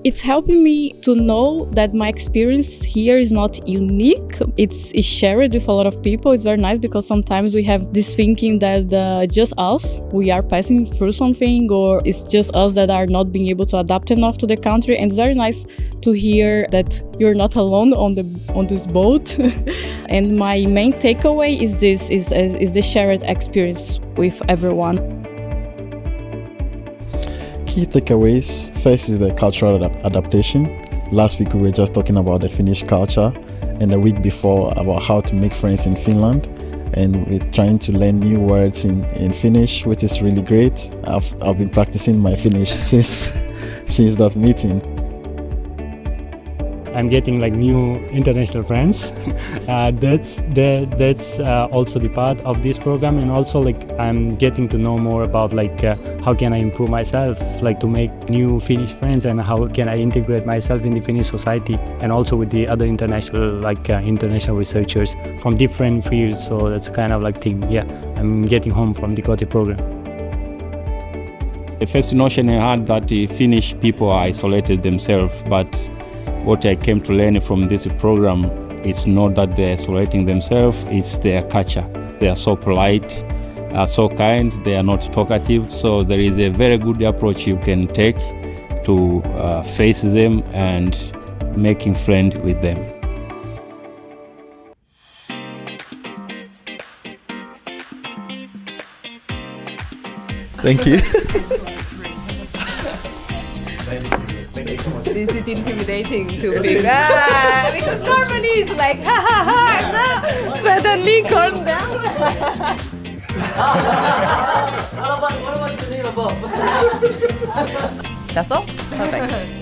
It's helping me to know that my experience here is not unique. It's shared with a lot of people. It's very nice because sometimes we have this thinking that just us, we are passing through something, or it's just us that are not being able to adapt enough to the country. And it's very nice to hear that you're not alone on this boat. And my main takeaway is this: is the shared experience with everyone. Key takeaways. First is the cultural adaptation. Last week we were just talking about the Finnish culture, and the week before about how to make friends in Finland. And we're trying to learn new words in Finnish, which is really great. I've been practicing my Finnish since that meeting. I'm getting like new international friends. That's also the part of this program, and also like I'm getting to know more about like how can I improve myself, like to make new Finnish friends, and how can I integrate myself in the Finnish society, and also with the other international international researchers from different fields. So that's kind of like thing. Yeah, I'm getting home from the KOTI program. The first notion I had that the Finnish people are isolated themselves, but what I came to learn from this program is not that they're isolating themselves, it's their culture. They are so polite, are so kind, they are not talkative. So there is a very good approach you can take to face them and making friends with them. Thank you. Is it intimidating to be because normally it's like ha ha ha, no, suddenly calm down. What about the name above? That's all? Perfect.